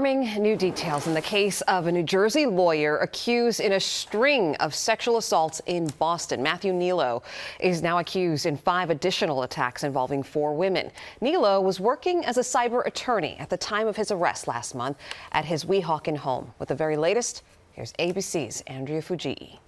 New details in the case of a New Jersey lawyer accused in a string of sexual assaults in Boston. Matthew Kneelow is now accused in 5 additional attacks involving 4 women. Kneelow was working as a cyber attorney at the time of his arrest last month at his Weehawken home. With the very latest, here's ABC's Andrea Fujii.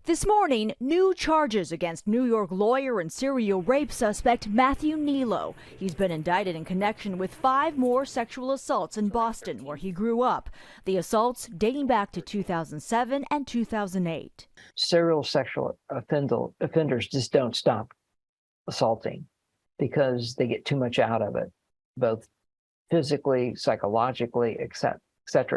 This morning, new charges against New York lawyer and serial rape suspect Matthew Kneelow. He's been indicted in connection with 5 more sexual assaults in Boston, where he grew up. The assaults dating back to 2007 and 2008. Serial sexual offenders just don't stop assaulting because they get too much out of it, both physically, psychologically, etc.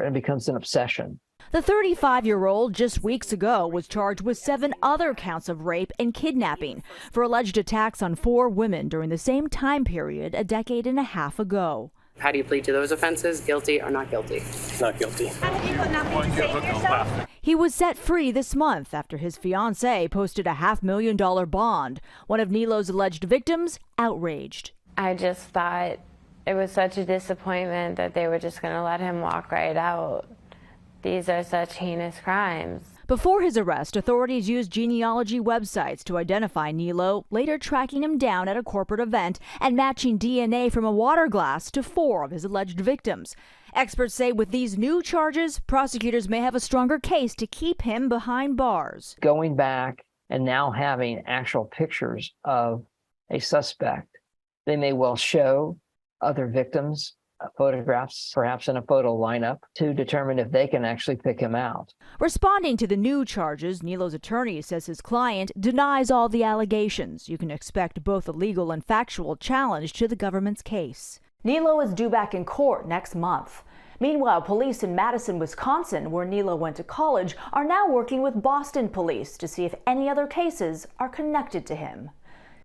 And it becomes an obsession. The 35-year-old just weeks ago was charged with 7 other counts of rape and kidnapping for alleged attacks on 4 women during the same time period a decade and a half ago. How do you plead to those offenses? Guilty or not guilty? Not guilty. He was set free this month after his fiancée posted a $500,000 bond. One of Kneelow's alleged victims outraged. I just thought it was such a disappointment that they were just going to let him walk right out. These are such heinous crimes. Before his arrest, authorities used genealogy websites to identify Kneelow, later tracking him down at a corporate event and matching DNA from a water glass to 4 of his alleged victims. Experts say with these new charges, prosecutors may have a stronger case to keep him behind bars. Going back and now having actual pictures of a suspect, they may well show other victims photographs, perhaps in a photo lineup, to determine if they can actually pick him out. Responding to the new charges, Kneelow's attorney says his client denies all the allegations. You can expect both a legal and factual challenge to the government's case. Kneelow is due back in court next month. Meanwhile, police in Madison, Wisconsin, where Kneelow went to college, are now working with Boston police to see if any other cases are connected to him.